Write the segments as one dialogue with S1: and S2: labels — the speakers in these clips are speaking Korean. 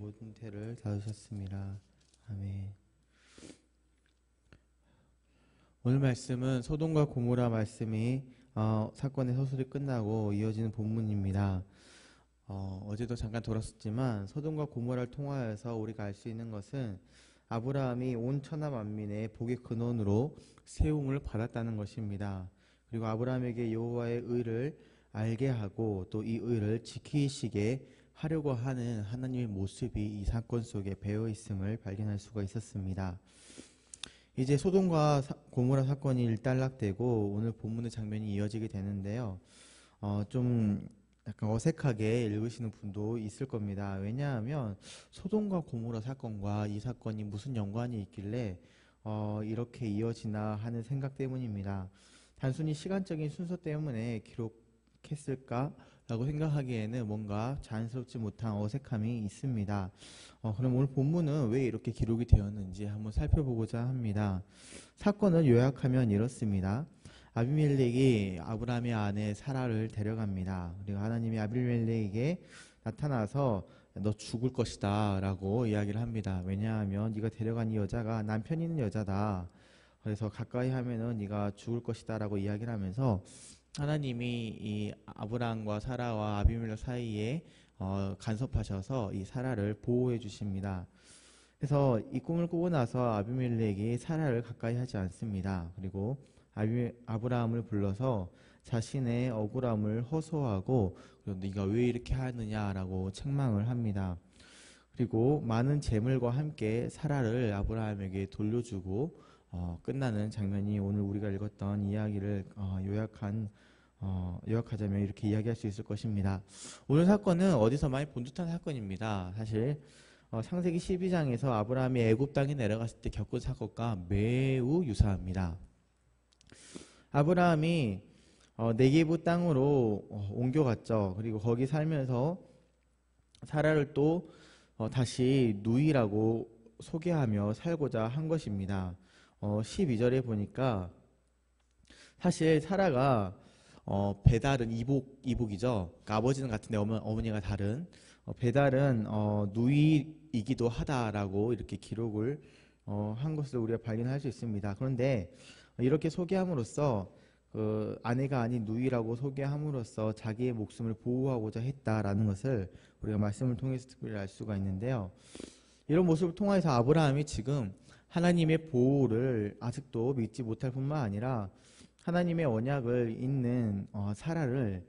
S1: 모든 죄를 다 주셨습니다. 아멘. 오늘 말씀은 소돔과 고모라 말씀이 사건의 서술이 끝나고 이어지는 본문입니다. 어제도 잠깐 돌았었지만 소돔과 고모라를 통하여서 우리가 알 수 있는 것은 아브라함이 온 천하 만민의 복의 근원으로 세움을 받았다는 것입니다. 그리고 아브라함에게 여호와의 의를 알게 하고 또 이 의를 지키시게 하려고 하는 하나님의 모습이 이 사건 속에 배어 있음을 발견할 수가 있었습니다. 이제 소돔과 고모라 사건이 일단락되고 오늘 본문의 장면이 이어지게 되는데요. 좀 약간 어색하게 읽으시는 분도 있을 겁니다. 왜냐하면 소돔과 고모라 사건과 이 사건이 무슨 연관이 있길래 이렇게 이어지나 하는 생각 때문입니다. 단순히 시간적인 순서 때문에 기록했을까? 라고 생각하기에는 뭔가 자연스럽지 못한 어색함이 있습니다. 그럼 오늘 본문은 왜 이렇게 기록이 되었는지 한번 살펴보고자 합니다. 사건을 요약하면 이렇습니다. 아비멜렉이 아브라함의 아내 사라를 데려갑니다. 그리고 하나님이 아비멜렉에게 나타나서 너 죽을 것이다 라고 이야기를 합니다. 왜냐하면 네가 데려간 이 여자가 남편 있는 여자다. 그래서 가까이 하면은 네가 죽을 것이다 라고 이야기를 하면서 하나님이 이 아브라함과 사라와 아비멜렉 사이에 간섭하셔서 이 사라를 보호해 주십니다. 그래서 이 꿈을 꾸고 나서 아비멜렉이 사라를 가까이 하지 않습니다. 그리고 아브라함을 불러서 자신의 억울함을 호소하고 네가 왜 이렇게 하느냐라고 책망을 합니다. 그리고 많은 재물과 함께 사라를 아브라함에게 돌려주고 끝나는 장면이 오늘 우리가 읽었던 이야기를 요약하자면 이렇게 이야기할 수 있을 것입니다. 오늘 사건은 어디서 많이 본 듯한 사건입니다. 사실 창세기 12장에서 아브라함이 애굽 땅에 내려갔을 때 겪은 사건과 매우 유사합니다. 아브라함이 네게부 땅으로 옮겨갔죠. 그리고 거기 살면서 사라를 또 다시 누이라고 소개하며 살고자 한 것입니다. 12절에 보니까 사실 사라가 배달은 이복이죠. 그러니까 아버지는 같은데 어머니가 다른 배달은 누이이기도 하다라고 이렇게 기록을 한 것을 우리가 발견할 수 있습니다. 그런데 이렇게 소개함으로써 그 아내가 아닌 누이라고 소개함으로써 자기의 목숨을 보호하고자 했다라는 것을 우리가 말씀을 통해서 특별히 알 수가 있는데요. 이런 모습을 통해서 아브라함이 지금 하나님의 보호를 아직도 믿지 못할 뿐만 아니라 하나님의 언약을 잇는 사라를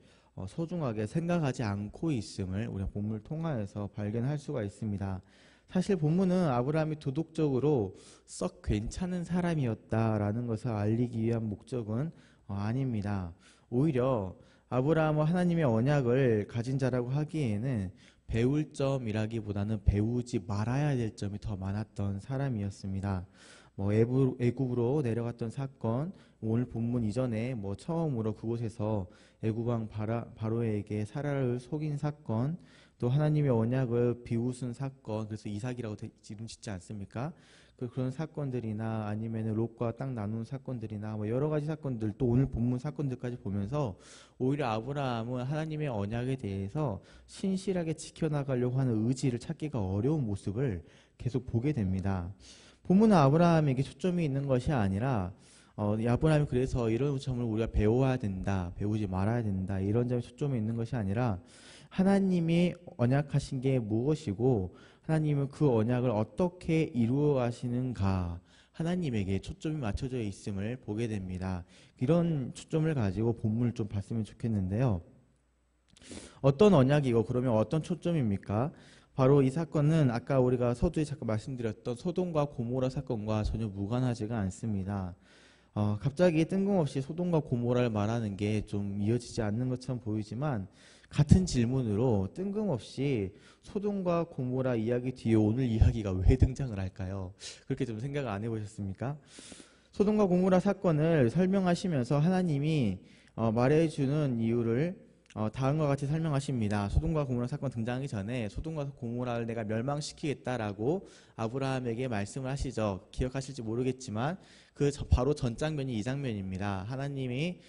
S1: 소중하게 생각하지 않고 있음을 우리가 본문을 통하여서 발견할 수가 있습니다. 사실 본문은 아브라함이 도덕적으로 썩 괜찮은 사람이었다라는 것을 알리기 위한 목적은 아닙니다. 오히려 아브라함은 하나님의 언약을 가진 자라고 하기에는 배울 점이라기보다는 배우지 말아야 될 점이 더 많았던 사람이었습니다. 애굽으로 내려갔던 사건, 오늘 본문 이전에 처음으로 그곳에서 애굽왕 바로에게 사라를 속인 사건, 또 하나님의 언약을 비웃은 사건, 그래서 이삭이라고 이름 짓지 않습니까? 그런 사건들이나 아니면 롯과 땅 나눈 사건들이나 여러 가지 사건들, 또 오늘 본문 사건들까지 보면서 오히려 아브라함은 하나님의 언약에 대해서 신실하게 지켜나가려고 하는 의지를 찾기가 어려운 모습을 계속 보게 됩니다. 본문은 아브라함에게 초점이 있는 것이 아니라 아브라함이 그래서 이런 점을 우리가 배워야 된다, 배우지 말아야 된다, 이런 점에 초점이 있는 것이 아니라 하나님이 언약하신 게 무엇이고 하나님은 그 언약을 어떻게 이루어 가시는가, 하나님에게 초점이 맞춰져 있음을 보게 됩니다. 이런 초점을 가지고 본문을 좀 봤으면 좋겠는데요. 어떤 언약이고 그러면 어떤 초점입니까? 바로 이 사건은 아까 우리가 서두에 잠깐 말씀드렸던 소돔과 고모라 사건과 전혀 무관하지가 않습니다. 갑자기 뜬금없이 소돔과 고모라를 말하는 게 좀 이어지지 않는 것처럼 보이지만 같은 질문으로 뜬금없이 소돔과 고모라 이야기 뒤에 오늘 이야기가 왜 등장을 할까요? 그렇게 좀 생각을 안 해보셨습니까? 소돔과 고모라 사건을 설명하시면서 하나님이 말해주는 이유를 다음과 같이 설명하십니다. 소돔과 고모라 사건 등장하기 전에 소돔과 고모라를 내가 멸망시키겠다라고 아브라함에게 말씀을 하시죠. 기억하실지 모르겠지만 바로 전 장면이 이 장면입니다. 하나님의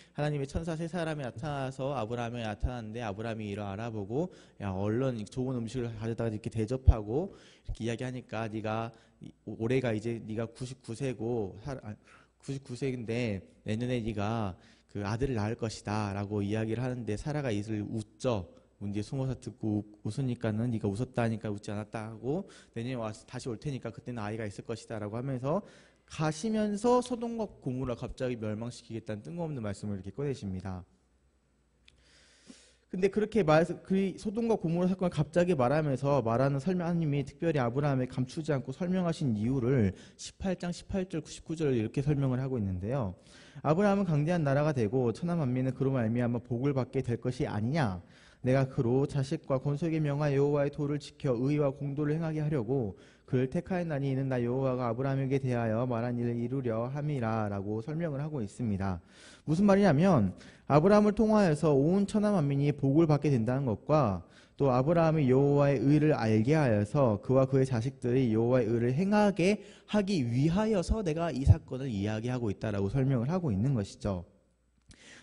S1: 천사 세 사람이 나타나서 아브라함에 나타났는데 아브라함이 이를 알아보고 야 얼른 좋은 음식을 가져다가 이렇게 대접하고 이렇게 이야기하니까 올해가 이제 네가 99세고 99세인데 내년에 네가 그 아들을 낳을 것이다 라고 이야기를 하는데 사라가 이를 웃죠. 이제 숨어서 듣고 웃으니까는 네가 웃었다 하니까 웃지 않았다 하고 내년에 와서 다시 올 테니까 그때는 아이가 있을 것이다 라고 하면서 가시면서 소돔과 고모라 갑자기 멸망시키겠다는 뜬금없는 말씀을 이렇게 꺼내십니다. 근데 그렇게 소돔과 고모라 사건을 갑자기 말하면서 말하는 하나님이 특별히 아브라함에 감추지 않고 설명하신 이유를 18장 18절 19절 이렇게 설명을 하고 있는데요. 아브라함은 강대한 나라가 되고 천하 만민은 그로 말미암아 복을 받게 될 것이 아니냐. 내가 그로 자식과 건속의 명하 여호와의 도를 지켜 의와 공도를 행하게 하려고 그를 택하였나니 이는 나 여호와가 아브라함에게 대하여 말한 일을 이루려 함이라 라고 설명을 하고 있습니다. 무슨 말이냐면 아브라함을 통하여서 온 천하 만민이 복을 받게 된다는 것과 또 아브라함이 여호와의 의를 알게 하여서 그와 그의 자식들이 여호와의 의를 행하게 하기 위하여서 내가 이 사건을 이야기하고 있다라고 설명을 하고 있는 것이죠.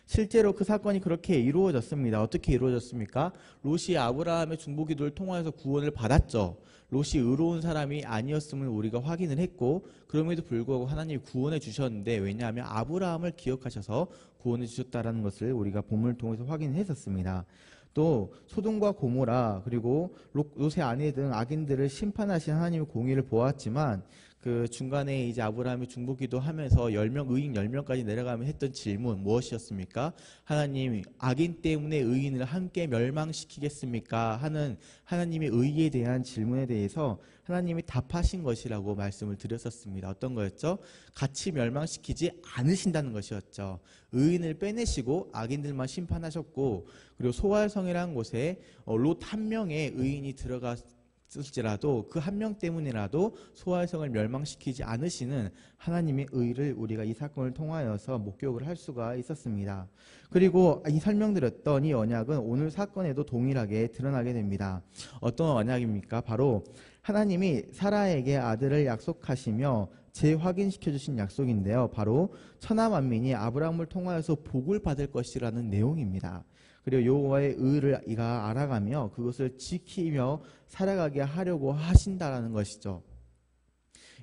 S1: 실제로 그 사건이 그렇게 이루어졌습니다. 어떻게 이루어졌습니까? 롯이 아브라함의 중보기도를 통하여서 구원을 받았죠. 롯이 의로운 사람이 아니었음을 우리가 확인을 했고 그럼에도 불구하고 하나님이 구원해 주셨는데 왜냐하면 아브라함을 기억하셔서 구원해 주셨다는 것을 우리가 본문을 통해서 확인했었습니다. 또 소돔과 고모라 그리고 롯의 아내 등 악인들을 심판하신 하나님의 공의를 보았지만 그 중간에 이제 아브라함이 중보기도 하면서 10명, 의인 10명까지 내려가면 했던 질문 무엇이었습니까? 하나님, 악인 때문에 의인을 함께 멸망시키겠습니까? 하는 하나님의 의에 대한 질문에 대해서 하나님이 답하신 것이라고 말씀을 드렸었습니다. 어떤 거였죠? 같이 멸망시키지 않으신다는 것이었죠. 의인을 빼내시고 악인들만 심판하셨고 그리고 소활성이라는 곳에 롯 한 명의 의인이 들어갔을지라도 그 한 명 때문이라도 소활성을 멸망시키지 않으시는 하나님의 의를 우리가 이 사건을 통하여서 목격을 할 수가 있었습니다. 그리고 이 설명드렸던 이 언약은 오늘 사건에도 동일하게 드러나게 됩니다. 어떤 언약입니까? 바로 하나님이 사라에게 아들을 약속하시며 재확인시켜 주신 약속인데요. 바로 천하 만민이 아브라함을 통하여서 복을 받을 것이라는 내용입니다. 그리고 여호와의 의를 이가 알아가며 그것을 지키며 살아가게 하려고 하신다라는 것이죠.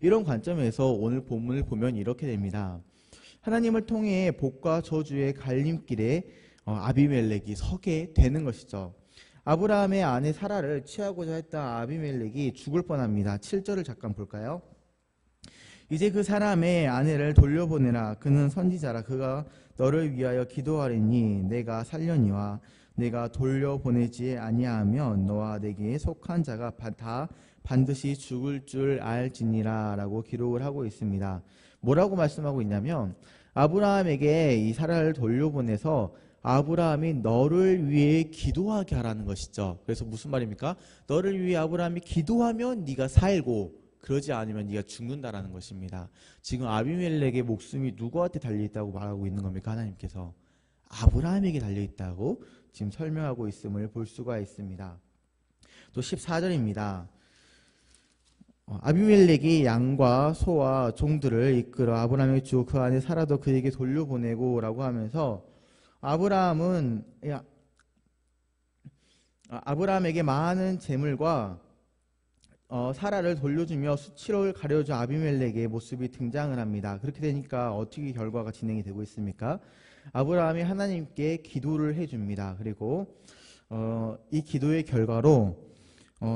S1: 이런 관점에서 오늘 본문을 보면 이렇게 됩니다. 하나님을 통해 복과 저주의 갈림길에 아비멜렉이 서게 되는 것이죠. 아브라함의 아내 사라를 취하고자 했던 아비멜렉이 죽을 뻔합니다. 7절을 잠깐 볼까요? 이제 그 사람의 아내를 돌려보내라. 그는 선지자라. 그가 너를 위하여 기도하리니 내가 살려니와 내가 돌려보내지 아니하면 너와 내게 속한 자가 다 반드시 죽을 줄 알지니라 라고 기록을 하고 있습니다. 뭐라고 말씀하고 있냐면 아브라함에게 이 사라를 돌려보내서 아브라함이 너를 위해 기도하게 하라는 것이죠. 그래서 무슨 말입니까? 너를 위해 아브라함이 기도하면 네가 살고 그러지 않으면 네가 죽는다라는 것입니다. 지금 아비멜렉의 목숨이 누구한테 달려있다고 말하고 있는 겁니까? 하나님께서 아브라함에게 달려있다고 지금 설명하고 있음을 볼 수가 있습니다. 또 14절입니다. 아비멜렉이 양과 소와 종들을 이끌어 아브라함에게 주고 그 안에 사라도 그에게 돌려보내고 라고 하면서 아브라함에게 많은 재물과 사라를 돌려주며 수치를 가려준 아비멜렉의 모습이 등장을 합니다. 그렇게 되니까 어떻게 결과가 진행이 되고 있습니까? 아브라함이 하나님께 기도를 해줍니다. 그리고 이 기도의 결과로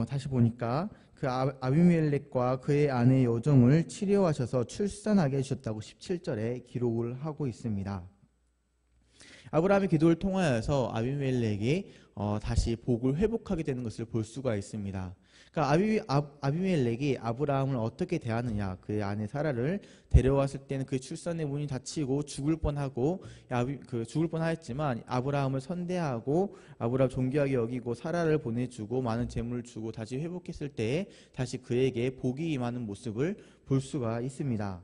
S1: 다시 보니까 그 아비멜렉과 그의 아내 여종을 치료하셔서 출산하게 해주셨다고 17절에 기록을 하고 있습니다. 아브라함의 기도를 통하여서 아비멜렉이 다시 복을 회복하게 되는 것을 볼 수가 있습니다. 그러니까 아비멜렉이 아브라함을 어떻게 대하느냐, 그의 아내 사라를 데려왔을 때는 그의 출산의 문이 닫히고 죽을 뻔하였지만 아브라함을 선대하고 아브라함 존귀하게 여기고 사라를 보내주고 많은 재물을 주고 다시 회복했을 때에 다시 그에게 복이 임하는 모습을 볼 수가 있습니다.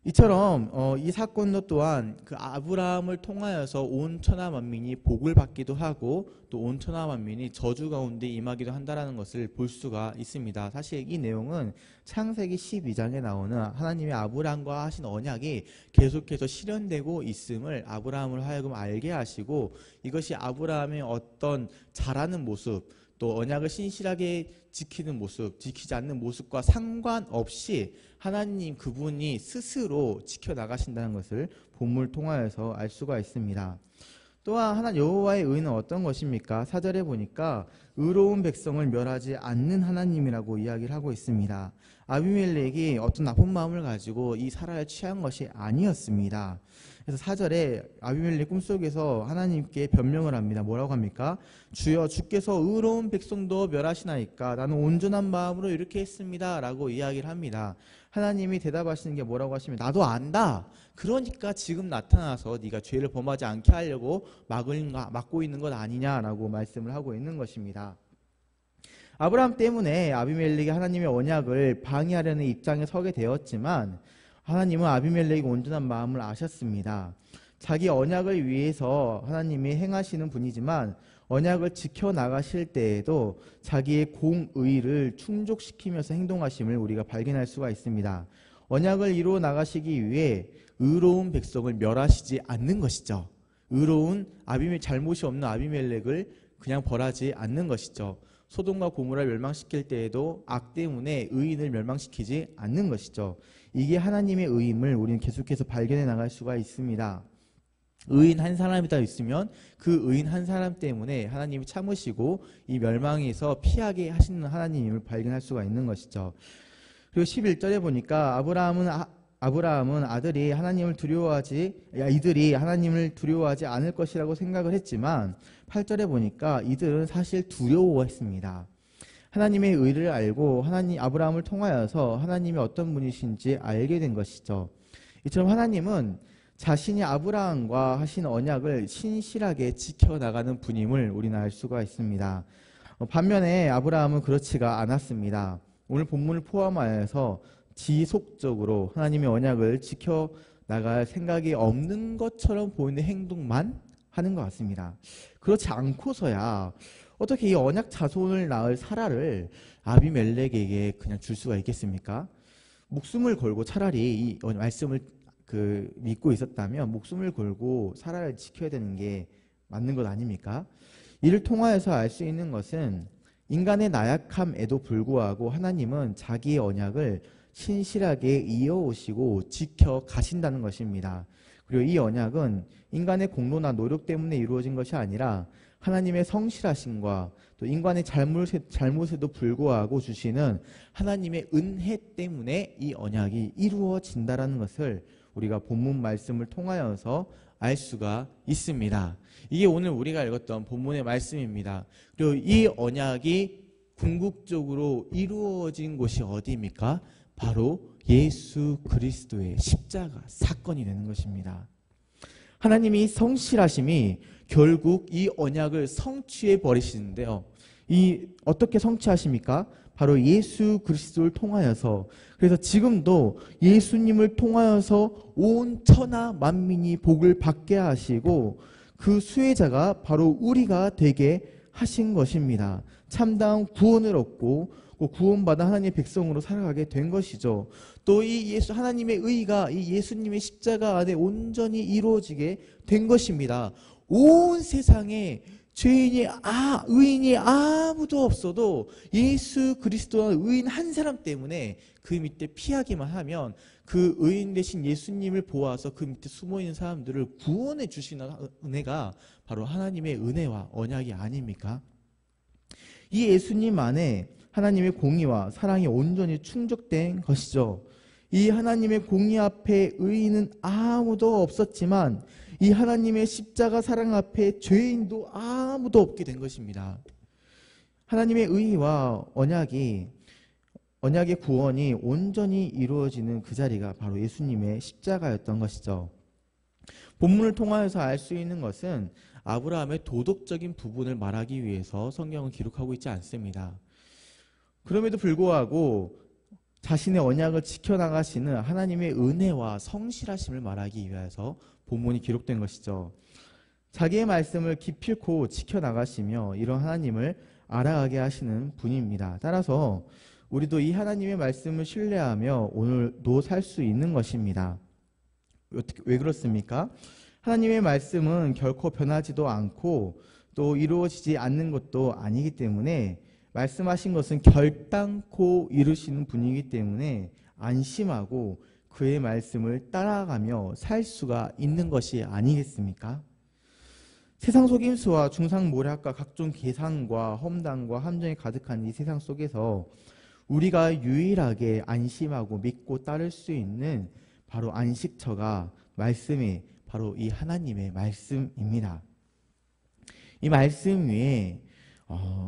S1: 이처럼 이 사건도 또한 그 아브라함을 통하여서 온 천하 만민이 복을 받기도 하고 또 온 천하 만민이 저주 가운데 임하기도 한다라는 것을 볼 수가 있습니다. 사실 이 내용은 창세기 12장에 나오는 하나님의 아브라함과 하신 언약이 계속해서 실현되고 있음을 아브라함을 하여금 알게 하시고, 이것이 아브라함의 어떤 잘하는 모습, 또 언약을 신실하게 지키는 모습, 지키지 않는 모습과 상관없이 하나님 그분이 스스로 지켜나가신다는 것을 본문을 통하여서 알 수가 있습니다. 또한 하나님 여호와의 의는 어떤 것입니까? 4절에 보니까 의로운 백성을 멸하지 않는 하나님이라고 이야기를 하고 있습니다. 아비멜렉이 어떤 나쁜 마음을 가지고 이 사라를 취한 것이 아니었습니다. 그래서 4절에 아비멜렉 꿈속에서 하나님께 변명을 합니다. 뭐라고 합니까? 주여, 주께서 의로운 백성도 멸하시나이까? 나는 온전한 마음으로 이렇게 했습니다 라고 이야기를 합니다. 하나님이 대답하시는 게 뭐라고 하시면, 나도 안다. 그러니까 지금 나타나서 네가 죄를 범하지 않게 하려고 막고 있는 것 아니냐라고 말씀을 하고 있는 것입니다. 아브라함 때문에 아비멜렉이 하나님의 언약을 방해하려는 입장에 서게 되었지만, 하나님은 아비멜렉의 온전한 마음을 아셨습니다. 자기 언약을 위해서 하나님이 행하시는 분이지만 언약을 지켜나가실 때에도 자기의 공의를 충족시키면서 행동하심을 우리가 발견할 수가 있습니다. 언약을 이루어 나가시기 위해 의로운 백성을 멸하시지 않는 것이죠. 잘못이 없는 아비멜렉을 그냥 벌하지 않는 것이죠. 소돔과 고모라를 멸망시킬 때에도 악 때문에 의인을 멸망시키지 않는 것이죠. 이게 하나님의 의임을 우리는 계속해서 발견해 나갈 수가 있습니다. 의인 한 사람이 다 있으면 그 의인 한 사람 때문에 하나님이 참으시고 이 멸망에서 피하게 하시는 하나님임을 발견할 수가 있는 것이죠. 그리고 11절에 보니까 아브라함은 이들이 하나님을 두려워하지 않을 것이라고 생각을 했지만 8절에 보니까 이들은 사실 두려워했습니다. 하나님의 의를 알고 아브라함을 통하여서 하나님이 어떤 분이신지 알게 된 것이죠. 이처럼 하나님은 자신이 아브라함과 하신 언약을 신실하게 지켜나가는 분임을 우리는 알 수가 있습니다. 반면에 아브라함은 그렇지가 않았습니다. 오늘 본문을 포함하여서 지속적으로 하나님의 언약을 지켜나갈 생각이 없는 것처럼 보이는 행동만 하는 것 같습니다. 그렇지 않고서야 어떻게 이 언약 자손을 낳을 사라를 아비멜렉에게 그냥 줄 수가 있겠습니까? 목숨을 걸고 차라리 이 말씀을 믿고 있었다면 목숨을 걸고 사라를 지켜야 되는 게 맞는 것 아닙니까? 이를 통하여서 알 수 있는 것은 인간의 나약함에도 불구하고 하나님은 자기의 언약을 신실하게 이어오시고 지켜가신다는 것입니다. 그리고 이 언약은 인간의 공로나 노력 때문에 이루어진 것이 아니라 하나님의 성실하심과 또 인간의 잘못에도 불구하고 주시는 하나님의 은혜 때문에 이 언약이 이루어진다는 것을 우리가 본문 말씀을 통하여서 알 수가 있습니다. 이게 오늘 우리가 읽었던 본문의 말씀입니다. 그리고 이 언약이 궁극적으로 이루어진 곳이 어디입니까? 바로 예수 그리스도의 십자가 사건이 되는 것입니다. 하나님이 성실하심이 결국 이 언약을 성취해 버리시는데요. 어떻게 성취하십니까? 바로 예수 그리스도를 통하여서. 그래서 지금도 예수님을 통하여서 온 천하 만민이 복을 받게 하시고 그 수혜자가 바로 우리가 되게 하신 것입니다. 참다운 구원을 얻고 구원받아 하나님의 백성으로 살아가게 된 것이죠. 또 이 하나님의 의가 이 예수님의 십자가 안에 온전히 이루어지게 된 것입니다. 온 세상에 의인이 아무도 없어도 예수 그리스도와 의인 한 사람 때문에 그 밑에 피하기만 하면 그 의인 되신 예수님을 보아서 그 밑에 숨어있는 사람들을 구원해 주시는 은혜가 바로 하나님의 은혜와 언약이 아닙니까? 이 예수님 안에 하나님의 공의와 사랑이 온전히 충족된 것이죠. 이 하나님의 공의 앞에 의인은 아무도 없었지만 이 하나님의 십자가 사랑 앞에 죄인도 아무도 없게 된 것입니다. 하나님의 의와 언약의 구원이 온전히 이루어지는 그 자리가 바로 예수님의 십자가였던 것이죠. 본문을 통하여서 알 수 있는 것은 아브라함의 도덕적인 부분을 말하기 위해서 성경은 기록하고 있지 않습니다. 그럼에도 불구하고 자신의 언약을 지켜나가시는 하나님의 은혜와 성실하심을 말하기 위해서 본문이 기록된 것이죠. 자기의 말씀을 기필코 지켜나가시며 이런 하나님을 알아가게 하시는 분입니다. 따라서 우리도 이 하나님의 말씀을 신뢰하며 오늘도 살 수 있는 것입니다. 왜 그렇습니까? 하나님의 말씀은 결코 변하지도 않고 또 이루어지지 않는 것도 아니기 때문에 말씀하신 것은 결단코 이루시는 분이기 때문에 안심하고 그의 말씀을 따라가며 살 수가 있는 것이 아니겠습니까? 세상 속임수와 중상모략과 각종 계산과 험담과 함정이 가득한 이 세상 속에서 우리가 유일하게 안심하고 믿고 따를 수 있는 바로 안식처가 말씀이 바로 이 하나님의 말씀입니다. 이 말씀 위에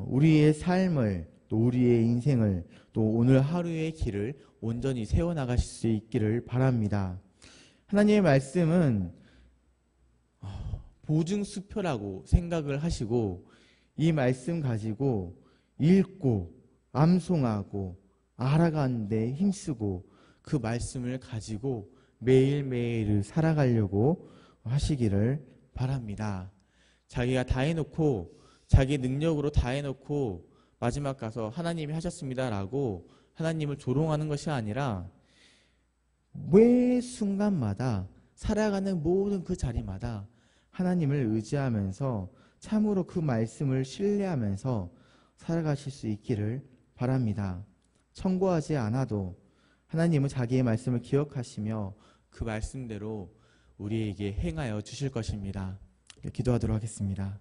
S1: 우리의 삶을 또 우리의 인생을 또 오늘 하루의 길을 온전히 세워나가실 수 있기를 바랍니다. 하나님의 말씀은 보증수표라고 생각을 하시고 이 말씀 가지고 읽고 암송하고 알아가는 데 힘쓰고 그 말씀을 가지고 매일매일을 살아가려고 하시기를 바랍니다. 자기가 다 해놓고 자기 능력으로 다 해놓고 마지막 가서 하나님이 하셨습니다라고 하나님을 조롱하는 것이 아니라 매 순간마다 살아가는 모든 그 자리마다 하나님을 의지하면서 참으로 그 말씀을 신뢰하면서 살아가실 수 있기를 바랍니다. 청구하지 않아도 하나님은 자기의 말씀을 기억하시며 그 말씀대로 우리에게 행하여 주실 것입니다. 기도하도록 하겠습니다.